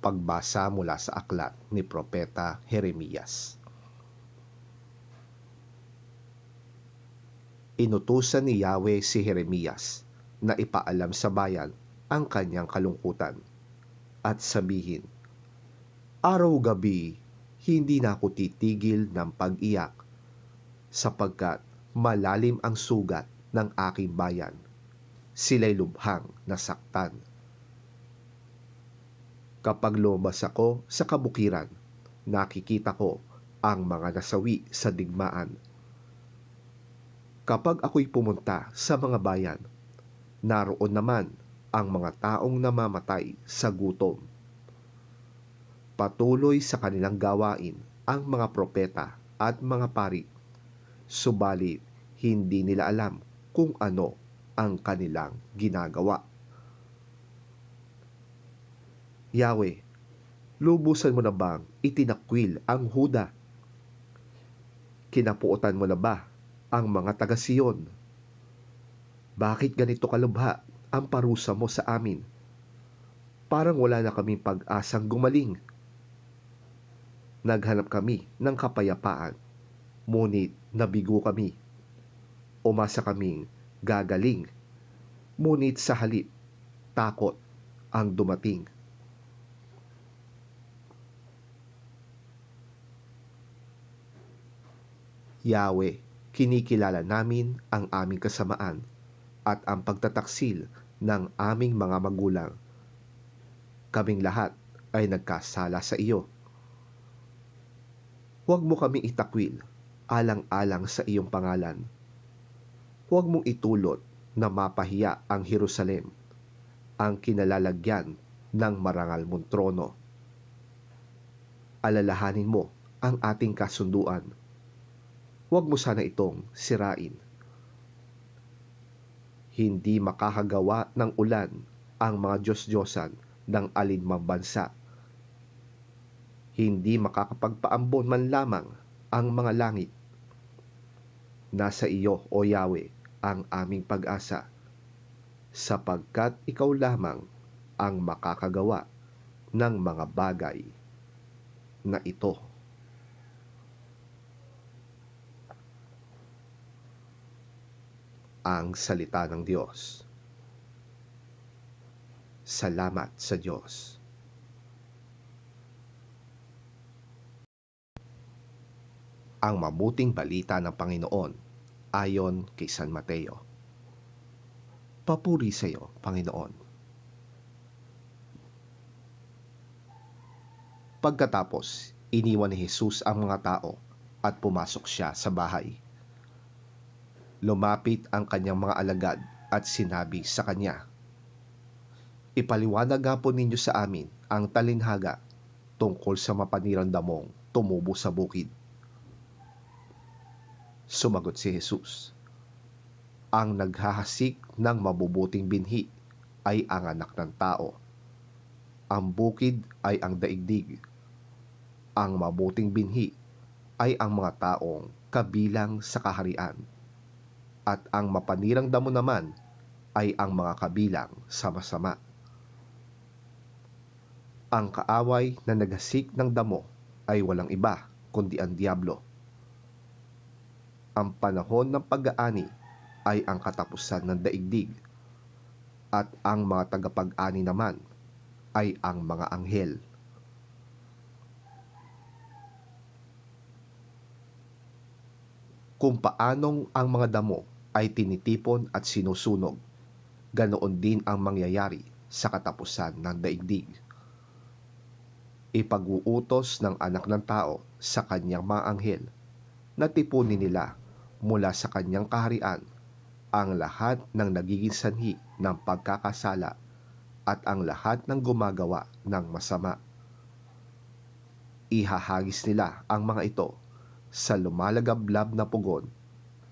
Pagbasa mula sa aklat ni Propeta Jeremias. Inutusan ni Yahweh si Jeremias na ipaalam sa bayan ang kanyang kalungkutan at sabihin, "Araw-gabi, hindi na ako titigil ng pag-iyak sapagkat malalim ang sugat ng aking bayan. Sila'y lubhang nasaktan. Kapag lumabas ako sa kabukiran, nakikita ko ang mga nasawi sa digmaan. Kapag ako'y pumunta sa mga bayan, naroon naman ang mga taong namamatay sa gutom. Patuloy sa kanilang gawain ang mga propeta at mga pari, subalit hindi nila alam kung ano ang kanilang ginagawa. Yahweh, lubusan mo na bang itinakwil ang Huda? Kinapuotan mo na ba ang mga taga-Siyon? Bakit ganito kalubha ang parusa mo sa amin? Parang wala na kaming pag-asang gumaling. Naghanap kami ng kapayapaan, ngunit nabigo kami. Umasa kaming gagaling, ngunit sa halip, takot ang dumating. Yahweh, kinikilala namin ang aming kasamaan at ang pagtataksil ng aming mga magulang. Kaming lahat ay nagkasala sa iyo. Huwag mo kaming itakwil alang-alang sa iyong pangalan. Huwag mong itulot na mapahiya ang Jerusalem, ang kinalalagyan ng marangal mong trono. Alalahanin mo ang ating kasunduan. Huwag mo sana itong sirain. Hindi makakagawa ng ulan ang mga Diyos-Diyosan ng alinmang bansa. Hindi makakapagpaambon man lamang ang mga langit. Nasa iyo, O Yahweh, ang aming pag-asa, sapagkat ikaw lamang ang makakagawa ng mga bagay na ito. Ang salita ng Diyos. Salamat sa Diyos. Ang mabuting balita ng Panginoon ayon kay San Mateo. Papuri sa iyo, Panginoon. Pagkatapos, iniwan ni Jesus ang mga tao at pumasok siya sa bahay. Lumapit ang kanyang mga alagad at sinabi sa kanya, "Ipaliwanag nga po ninyo sa amin ang talinhaga tungkol sa mapanirang damong tumubo sa bukid." Sumagot si Jesus, "Ang naghahasik ng mabubuting binhi ay ang anak ng tao. Ang bukid ay ang daigdig. Ang mabuting binhi ay ang mga taong kabilang sa kaharian. At ang mapanirang damo naman ay ang mga kabilang sa masama. Ang kaaway na naghasik ng damo ay walang iba kundi ang diablo. Ang panahon ng pag-aani ay ang katapusan ng daigdig, at ang mga tagapag-ani naman ay ang mga anghel. Kung paanong ang mga damo ay tinitipon at sinusunog, ganoon din ang mangyayari sa katapusan ng daigdig. Ipag-uutos ng anak ng tao sa kanyang mga anghel na tipunin nila mula sa kanyang kaharian ang lahat ng nagiging sanhi ng pagkakasala at ang lahat ng gumagawa ng masama. Ihahagis nila ang mga ito sa lumalagablab na pugon,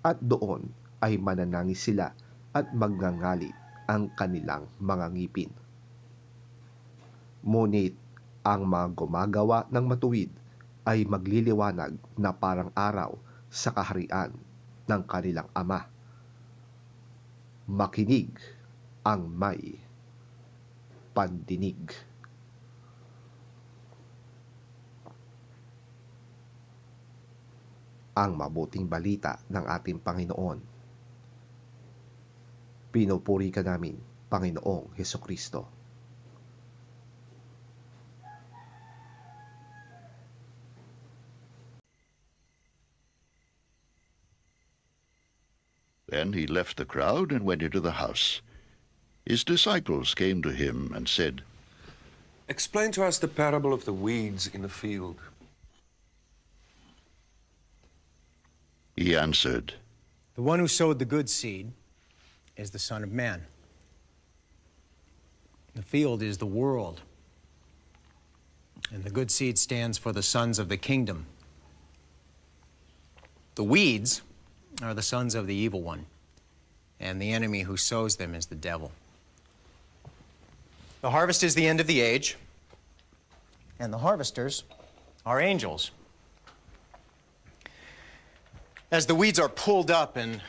at doon ay mananangis sila at magngangalit ang kanilang mga ngipin. Ngunit ang mga gumagawa ng matuwid ay magliliwanag na parang araw sa kaharian ng kanilang Ama. Makinig ang may pandinig. ang mabuting balita ng ating Panginoon. Pinupuri ka namin, Panginoong Hesukristo. Then he left the crowd and went into the house. His disciples came to him and said, Explain to us the parable of the weeds in the field. He answered, The one who sowed the good seed is the Son of Man. The field is the world, and the good seed stands for the sons of the kingdom. The weeds are the sons of the evil one, and the enemy who sows them is the devil. The harvest is the end of the age, and the harvesters are angels. As the weeds are pulled up and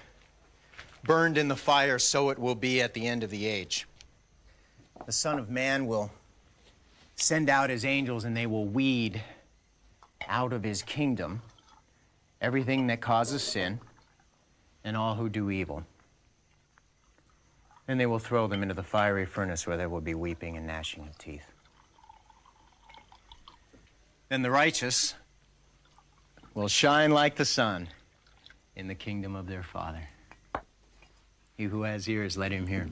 burned in the fire, so it will be at the end of the age. The Son of Man will send out his angels, and they will weed out of his kingdom everything that causes sin and all who do evil. And they will throw them into the fiery furnace where there will be weeping and gnashing of teeth. Then the righteous will shine like the sun in the kingdom of their Father. He who has ears, let him hear.